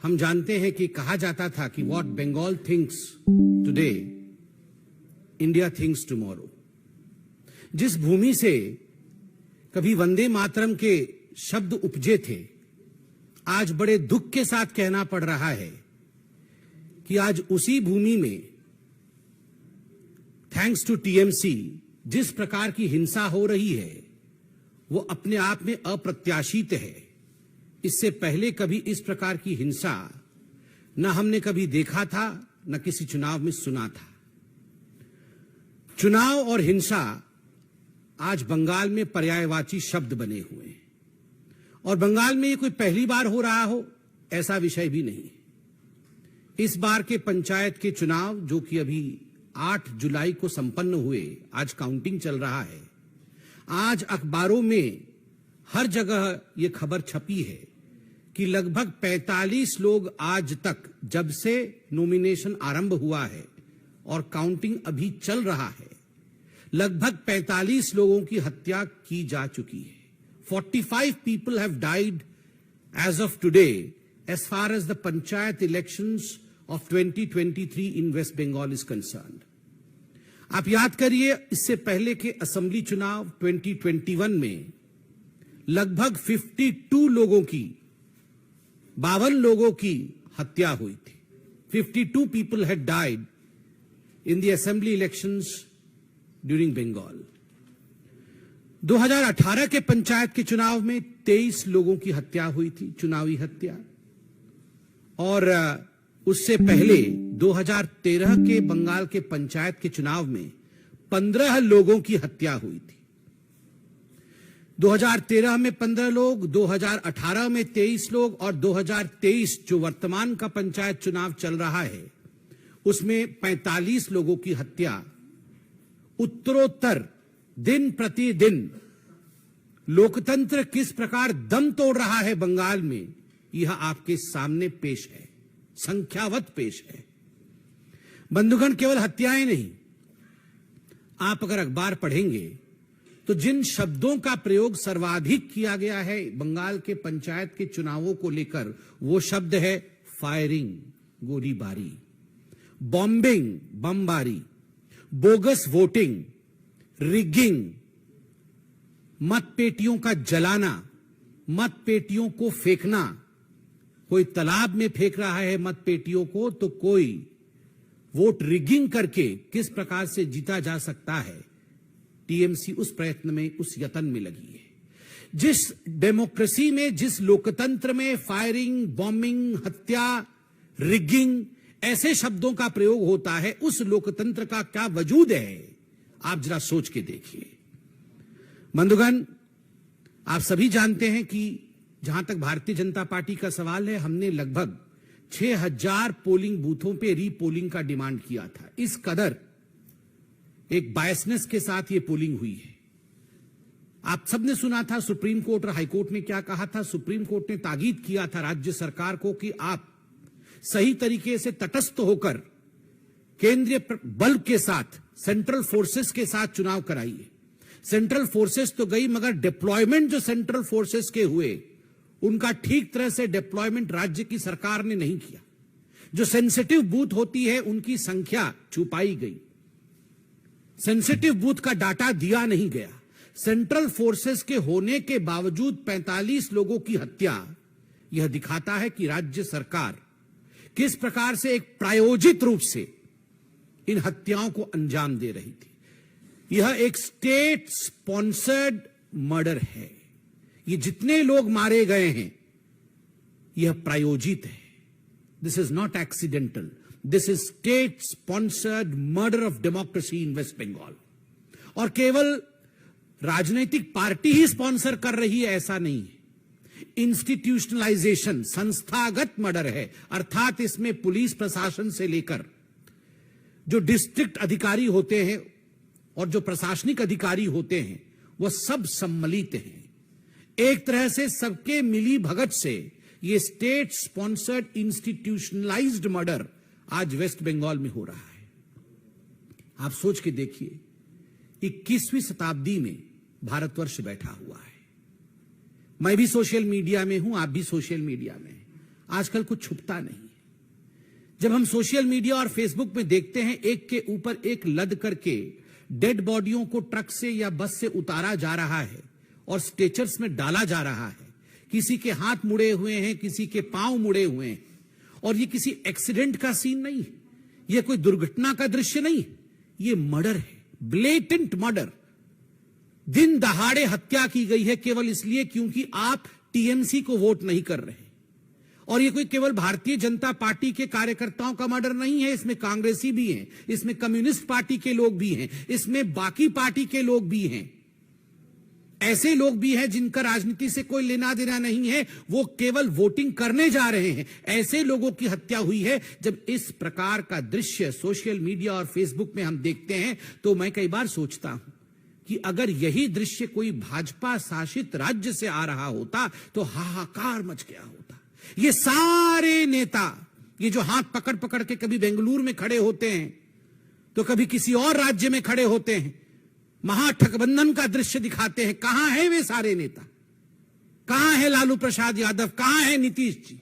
हम जानते हैं कि कहा जाता था कि what Bengal thinks today India thinks tomorrow. जिस भूमि से कभी वंदे मातरम के शब्द उपजे थे, आज बड़े दुख के साथ कहना पड़ रहा है कि आज उसी भूमि में थैंक्स टू टीएमसी जिस प्रकार की हिंसा हो रही है वो अपने आप में अप्रत्याशित है। इससे पहले कभी इस प्रकार की हिंसा न हमने कभी देखा था, न किसी चुनाव में सुना था। चुनाव और हिंसा आज बंगाल में पर्यायवाची शब्द बने हुए हैं और बंगाल में ये कोई पहली बार हो रहा हो ऐसा विषय भी नहीं। इस बार के पंचायत के चुनाव जो कि अभी 8 जुलाई को संपन्न हुए, आज काउंटिंग चल रहा है। आज अखबारों में हर जगह ये खबर छपी है कि लगभग 45 लोग आज तक, जब से नॉमिनेशन आरंभ हुआ है और काउंटिंग अभी चल रहा है, लगभग 45 लोगों की हत्या की जा चुकी है। 45 people have died as of today as far as the panchayat elections of 2023 in West Bengal is concerned. आप याद करिए, इससे पहले के असेंबली चुनाव 2021 में लगभग 52 लोगों की, 52 लोगों की हत्या हुई थी। 52 people had died in the assembly elections during Bengal. 2018 के पंचायत के चुनाव में 23 लोगों की हत्या हुई थी, चुनावी हत्या। और उससे पहले 2013 के बंगाल के पंचायत के चुनाव में 15 लोगों की हत्या हुई थी। 2013 में 15 लोग, 2018 में 23 लोग और 2023 जो वर्तमान का पंचायत चुनाव चल रहा है उसमें 45 लोगों की हत्या। उत्तरोत्तर दिन प्रतिदिन लोकतंत्र किस प्रकार दम तोड़ रहा है बंगाल में, यह आपके सामने पेश है, संख्यावत पेश है। बंधुगण, केवल हत्याएं नहीं, आप अगर अखबार पढ़ेंगे तो जिन शब्दों का प्रयोग सर्वाधिक किया गया है बंगाल के पंचायत के चुनावों को लेकर, वो शब्द है फायरिंग, गोलीबारी, बॉम्बिंग, बमबारी, बोगस वोटिंग, रिगिंग, मतपेटियों का जलाना, मतपेटियों को फेंकना। कोई तालाब में फेंक रहा है मतपेटियों को, तो कोई वोट रिगिंग करके किस प्रकार से जीता जा सकता है, टीएमसी उस प्रयत्न में, उस यत्न में लगी है। जिस डेमोक्रेसी में, जिस लोकतंत्र में फायरिंग, बॉम्बिंग, हत्या, रिगिंग ऐसे शब्दों का प्रयोग होता है, उस लोकतंत्र का क्या वजूद है, आप जरा सोच के देखिए। बंधुगण, आप सभी जानते हैं कि जहां तक भारतीय जनता पार्टी का सवाल है, हमने लगभग 6000 पोलिंग बूथों पे रीपोलिंग का डिमांड किया था। इस कदर एक बायसनेस के साथ ये पोलिंग हुई है। आप सबने सुना था सुप्रीम कोर्ट और हाईकोर्ट ने क्या कहा था। सुप्रीम कोर्ट ने ताकीद किया था राज्य सरकार को कि आप सही तरीके से तटस्थ होकर केंद्रीय बल के साथ, सेंट्रल फोर्सेस के साथ चुनाव कराइए। सेंट्रल फोर्सेस तो गई, मगर डिप्लॉयमेंट जो सेंट्रल फोर्सेस के हुए उनका ठीक तरह से डिप्लॉयमेंट राज्य की सरकार ने नहीं किया। जो सेंसिटिव बूथ होती है उनकी संख्या छुपाई गई, सेंसिटिव बूथ का डाटा दिया नहीं गया। सेंट्रल फोर्सेस के होने के बावजूद 45 लोगों की हत्या, यह दिखाता है कि राज्य सरकार किस प्रकार से एक प्रायोजित रूप से इन हत्याओं को अंजाम दे रही थी। यह एक स्टेट स्पॉन्सर्ड मर्डर है। ये जितने लोग मारे गए हैं यह प्रायोजित है। This is not accidental, this is state sponsored murder of democracy in West Bengal. और केवल राजनीतिक पार्टी ही स्पॉन्सर कर रही है ऐसा नहीं है। इंस्टीट्यूशनलाइजेशन, संस्थागत मर्डर है, अर्थात इसमें पुलिस प्रशासन से लेकर जो डिस्ट्रिक्ट अधिकारी होते हैं और जो प्रशासनिक अधिकारी होते हैं वह सब सम्मिलित हैं। एक तरह से सबके मिली भगत से ये स्टेट स्पॉन्सर्ड इंस्टीट्यूशनलाइज्ड मर्डर आज वेस्ट बंगाल में हो रहा है। आप सोच के देखिए, 21वीं शताब्दी में भारतवर्ष बैठा हुआ है। मैं भी सोशल मीडिया में हूं, आप भी सोशल मीडिया में हैं। आजकल कुछ छुपता नहीं। जब हम सोशल मीडिया और फेसबुक में देखते हैं एक के ऊपर एक लद करके डेड बॉडियों को ट्रक से या बस से उतारा जा रहा है और स्ट्रेचर्स में डाला जा रहा है, किसी के हाथ मुड़े हुए हैं, किसी के पांव मुड़े हुए हैं, और ये किसी एक्सीडेंट का सीन नहीं, ये कोई दुर्घटना का दृश्य नहीं, ये मर्डर है, ब्लेटेंट मर्डर। दिन दहाड़े हत्या की गई है केवल इसलिए क्योंकि आप टीएमसी को वोट नहीं कर रहे। और ये कोई केवल भारतीय जनता पार्टी के कार्यकर्ताओं का मर्डर नहीं है, इसमें कांग्रेसी भी हैं, इसमें कम्युनिस्ट पार्टी के लोग भी हैं, इसमें बाकी पार्टी के लोग भी हैं, ऐसे लोग भी हैं जिनका राजनीति से कोई लेना देना नहीं है, वो केवल वोटिंग करने जा रहे हैं। ऐसे लोगों की हत्या हुई है। जब इस प्रकार का दृश्य सोशल मीडिया और फेसबुक में हम देखते हैं तो मैं कई बार सोचता हूं कि अगर यही दृश्य कोई भाजपा शासित राज्य से आ रहा होता तो हाहाकार मच गया होता। ये सारे नेता, ये जो हाथ पकड़ पकड़ के कभी बेंगलुरु में खड़े होते हैं तो कभी किसी और राज्य में खड़े होते हैं, महागठबंधन का दृश्य दिखाते हैं, कहां है वे सारे नेता? कहां है लालू प्रसाद यादव? कहां है नीतीश जी?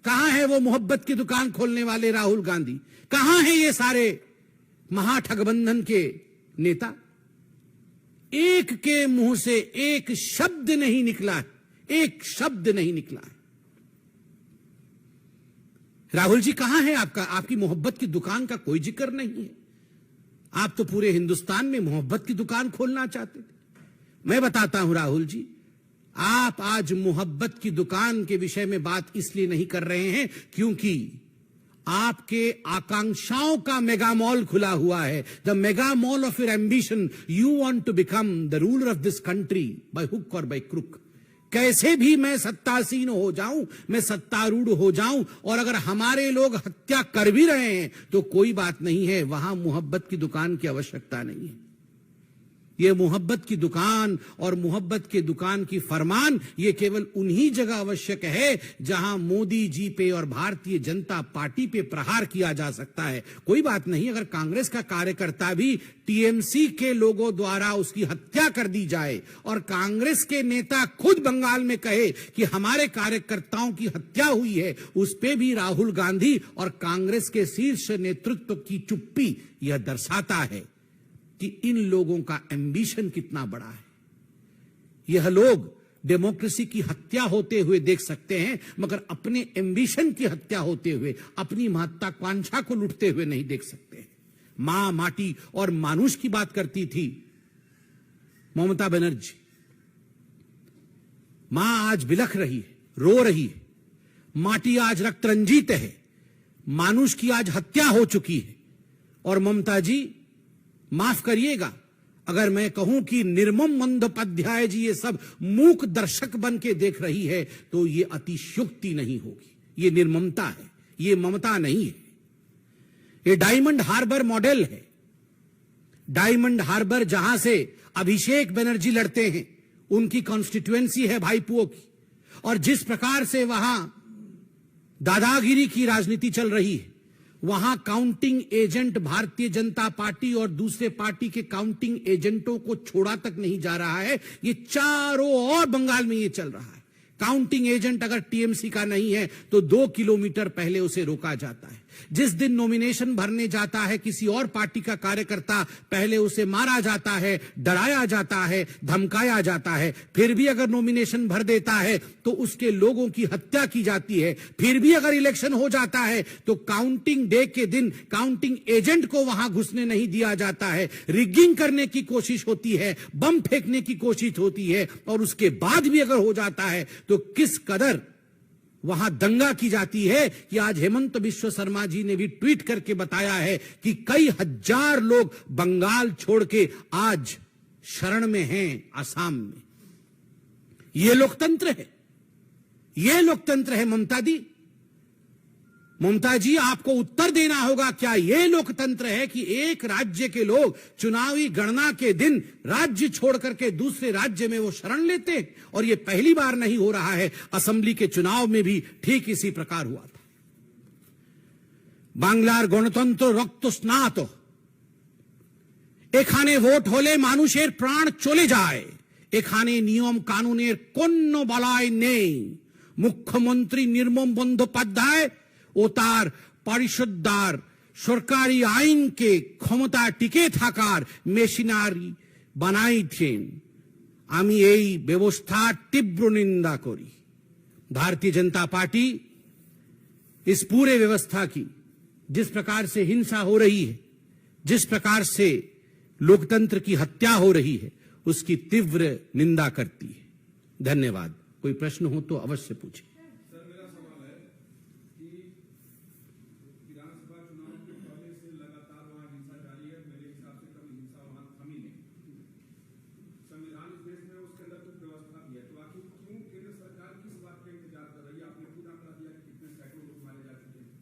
कहां है वो मोहब्बत की दुकान खोलने वाले राहुल गांधी? कहां है ये सारे महागठबंधन के नेता? एक के मुंह से एक शब्द नहीं निकला है, एक शब्द नहीं निकला है। राहुल जी कहां है आपका? आपकी मोहब्बत की दुकान का कोई जिक्र नहीं है। आप तो पूरे हिंदुस्तान में मोहब्बत की दुकान खोलना चाहते थे। मैं बताता हूं राहुल जी, आप आज मोहब्बत की दुकान के विषय में बात इसलिए नहीं कर रहे हैं क्योंकि आपके आकांक्षाओं का मेगा मॉल खुला हुआ है। The mega mall of your ambition, you want to become the ruler of this country by hook और बाय क्रुक। कैसे भी मैं सत्तासीन हो जाऊं, मैं सत्तारूढ़ हो जाऊं, और अगर हमारे लोग हत्या कर भी रहे हैं तो कोई बात नहीं है, वहां मोहब्बत की दुकान की आवश्यकता नहीं है। ये मोहब्बत की दुकान और मोहब्बत के दुकान की फरमान ये केवल उन्हीं जगह आवश्यक है जहां मोदी जी पे और भारतीय जनता पार्टी पे प्रहार किया जा सकता है। कोई बात नहीं अगर कांग्रेस का कार्यकर्ता भी टीएमसी के लोगों द्वारा उसकी हत्या कर दी जाए और कांग्रेस के नेता खुद बंगाल में कहे कि हमारे कार्यकर्ताओं की हत्या हुई है, उस पे भी राहुल गांधी और कांग्रेस के शीर्ष नेतृत्व की चुप्पी यह दर्शाता है कि इन लोगों का एम्बिशन कितना बड़ा है। यह लोग डेमोक्रेसी की हत्या होते हुए देख सकते हैं मगर अपने एम्बिशन की हत्या होते हुए, अपनी महत्वाकांक्षा को लूटते हुए नहीं देख सकते। मां, माटी और मानुष की बात करती थी ममता बनर्जी। मां आज बिलख रही है, रो रही है, माटी आज रक्त रंजित है, मानुष की आज हत्या हो चुकी है। और ममता जी माफ करिएगा अगर मैं कहूं कि निर्मम बंदोपाध्याय जी ये सब मूक दर्शक बन के देख रही है तो ये अतिशयोक्ति नहीं होगी, ये निर्ममता है, ये ममता नहीं है। ये डायमंड हार्बर मॉडल है। डायमंड हार्बर जहां से अभिषेक बनर्जी लड़ते हैं, उनकी कॉन्स्टिट्यूएंसी है भाईपुओं की, और जिस प्रकार से वहां दादागिरी की राजनीति चल रही है, वहां counting agent Bharatiya Janata party और दूसरे पार्टी के काउंटिंग एजेंटों को छोड़ा तक नहीं जा रहा है। ये चारों ओर बंगाल में ये चल रहा है। काउंटिंग एजेंट अगर टीएमसी का नहीं है तो 2 किलोमीटर पहले उसे रोका जाता है। जिस दिन नॉमिनेशन भरने जाता है किसी और पार्टी का कार्यकर्ता, पहले उसे मारा जाता है, डराया जाता है, धमकाया जाता है। फिर भी अगर नॉमिनेशन भर देता है तो उसके लोगों की हत्या की जाती है। फिर भी अगर इलेक्शन हो जाता है तो काउंटिंग डे के दिन काउंटिंग एजेंट को वहां घुसने नहीं दिया जाता है। रिगिंग करने की कोशिश होती है, बम फेंकने की कोशिश होती है, और उसके बाद भी अगर हो जाता है तो किस कदर वहां दंगा की जाती है कि आज हेमंत बिश्व शर्मा जी ने भी ट्वीट करके बताया है कि कई हजार लोग बंगाल छोड़ के आज शरण में हैं असम में। यह लोकतंत्र है, यह लोकतंत्र है ममता दी। ममता जी आपको उत्तर देना होगा, क्या यह लोकतंत्र है कि एक राज्य के लोग चुनावी गणना के दिन राज्य छोड़ करके दूसरे राज्य में वो शरण लेते हैं? और यह पहली बार नहीं हो रहा है, असेंबली के चुनाव में भी ठीक इसी प्रकार हुआ था। বাংলার গণতন্ত্র রক্ত স্নাত, এখানে ভোট হলে মানুষের প্রাণ চলে যায়, এখানে নিয়ম কানুনের কোনো বলয় নেই। মুখ্যমন্ত্রী নির্মম বন্দ্যোপাধ্যায় ও তার পরিষদদার সরকারি আইনকে ক্ষমতা টিকে থাকার মেশিনারি বানাইছেন। আমি এই ব্যবস্থার তীব্র निंदा करी। भारतीय जनता पार्टी इस पूरे व्यवस्था की जिस प्रकार से हिंसा हो रही है, जिस प्रकार से लोकतंत्र की हत्या हो रही है, उसकी तीव्र निंदा करती है। धन्यवाद। कोई प्रश्न हो तो अवश्य पूछे। सर, मेरा सवाल है कि विधानसभा चुनाव के पहले से लगातार वहां हिंसा जारी है। मेरे हिसाब से कभी हिंसा वहां थमी नहीं। संविधान इस देश में उसके अंदर कुछ व्यवस्था भी है, तो आखिर क्यों केंद्र सरकार किस बात का इंतजार कर रही है? आपने खुद आंकड़ा दिया कि कितने सैकड़ों लोग मारे जा चुके हैं।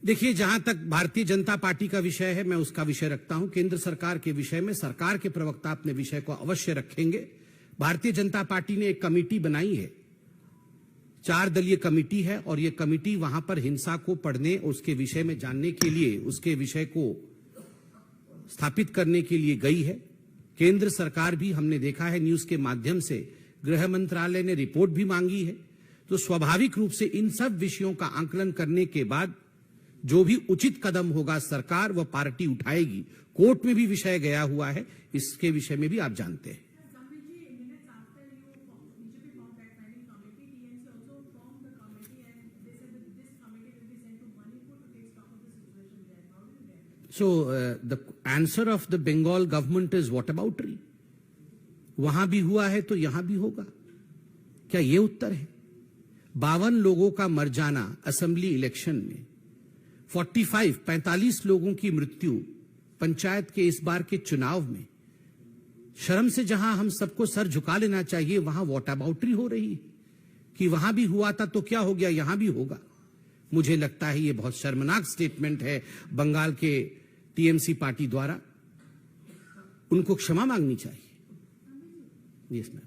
देखिए, जहां तक भारतीय जनता पार्टी का विषय है, मैं उसका विषय रखता हूं। केंद्र सरकार के विषय में सरकार के प्रवक्ता अपने विषय को अवश्य रखेंगे। भारतीय जनता पार्टी ने एक कमेटी बनाई है, 4 दलीय कमेटी है, और यह कमेटी वहां पर हिंसा को पढ़ने, उसके विषय में जानने के लिए, उसके विषय को स्थापित करने के लिए गई है। केंद्र सरकार भी, हमने देखा है न्यूज के माध्यम से, गृह मंत्रालय ने रिपोर्ट भी मांगी है। तो स्वाभाविक रूप से इन सब विषयों का आंकलन करने के बाद जो भी उचित कदम होगा सरकार व पार्टी उठाएगी। कोर्ट में भी विषय गया हुआ है, इसके विषय में भी आप जानते हैं। So the answer of the Bengal government is whataboutery. वहां भी हुआ है तो यहां भी होगा, क्या ये उत्तर है? 52 लोगों का मर जाना असेंबली इलेक्शन में, 45 लोगों की मृत्यु पंचायत के इस बार के चुनाव में। शर्म से जहां हम सबको सर झुका लेना चाहिए, वहां वॉटअबाउटरी हो रही है कि वहां भी हुआ था तो क्या हो गया, यहां भी होगा। मुझे लगता है ये बहुत शर्मनाक स्टेटमेंट है बंगाल के टीएमसी पार्टी द्वारा। उनको क्षमा मांगनी चाहिए। Yes ma'am.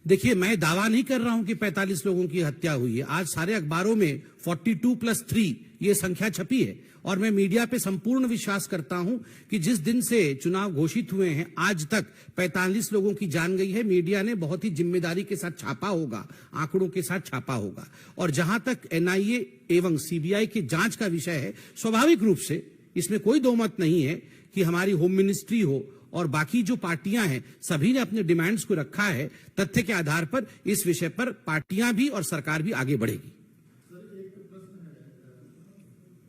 देखिए, मैं दावा नहीं कर रहा हूं कि 45 लोगों की हत्या हुई है। आज सारे अखबारों में 42+3 ये संख्या छपी है, और मैं मीडिया पे संपूर्ण विश्वास करता हूं कि जिस दिन से चुनाव घोषित हुए हैं आज तक 45 लोगों की जान गई है। मीडिया ने बहुत ही जिम्मेदारी के साथ छापा होगा, आंकड़ों के साथ छापा होगा। और जहां तक एनआईए एवं सीबीआई की जांच का विषय है, स्वाभाविक रूप से इसमें कोई दो मत नहीं है कि हमारी होम मिनिस्ट्री हो और बाकी जो पार्टियां हैं, सभी ने अपने डिमांड्स को रखा है। तथ्य के आधार पर इस विषय पर पार्टियां भी और सरकार भी आगे बढ़ेगी। सर, एक प्रश्न है,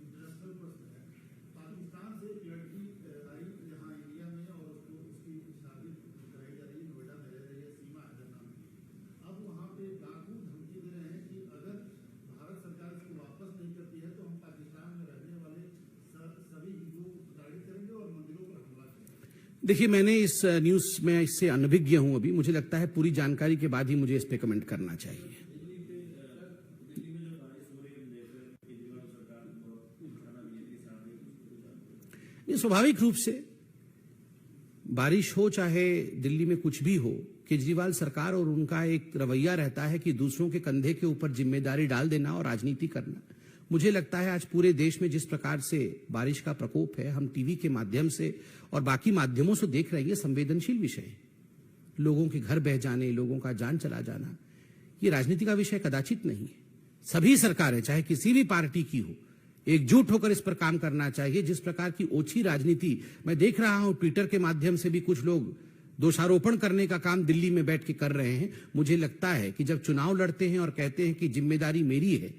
इंटरनेशनल प्रश्न है। पाकिस्तान से एक लड़की आई यहाँ इंडिया में और उसकी शादी कराई जा रही है, नोएडा में रह रही है, सीमा हैदर नाम की। अब वहाँ पे डाकू धमकी दे रहे हैं कि अगर भारत सरकार इसको वापस नहीं करती है तो हम पाकिस्तान में रहने वाले सभी हिंदुओं को प्रताड़ित करेंगे और मंदिरों पर हमला करेंगे। देखिए, मैंने इस न्यूज में इससे अनभिज्ञ हूं अभी। मुझे लगता है पूरी जानकारी के बाद ही मुझे इस पे कमेंट करना चाहिए। ये स्वाभाविक रूप से बारिश हो चाहे दिल्ली में कुछ भी हो, केजरीवाल सरकार और उनका एक रवैया रहता है कि दूसरों के कंधे के ऊपर जिम्मेदारी डाल देना और राजनीति करना। मुझे लगता है आज पूरे देश में जिस प्रकार से बारिश का प्रकोप है, हम टीवी के माध्यम से और बाकी माध्यमों से देख रहे हैं, ये संवेदनशील विषय है। लोगों के घर बह जाने, लोगों का जान चला जाना, ये राजनीति का विषय कदाचित नहीं है। सभी सरकारें, चाहे किसी भी पार्टी की हो, एकजुट होकर इस पर काम करना चाहिए। जिस प्रकार की ओछी राजनीति मैं देख रहा हूं, ट्विटर के माध्यम से भी कुछ लोग दोषारोपण करने का काम दिल्ली में बैठ के कर रहे हैं। मुझे लगता है कि जब चुनाव लड़ते हैं और कहते हैं कि जिम्मेदारी मेरी है,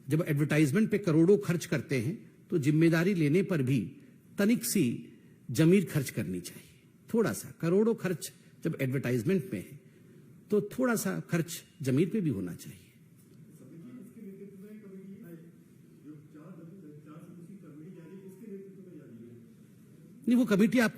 जब एडवर्टाइजमेंट पे करोड़ों खर्च करते हैं, तो जिम्मेदारी लेने पर भी तनिक सी जमीर खर्च करनी चाहिए। थोड़ा सा करोड़ों खर्च जब एडवर्टाइजमेंट में है, तो थोड़ा सा खर्च जमीर पे भी होना चाहिए। नहीं, वो कमेटी आपको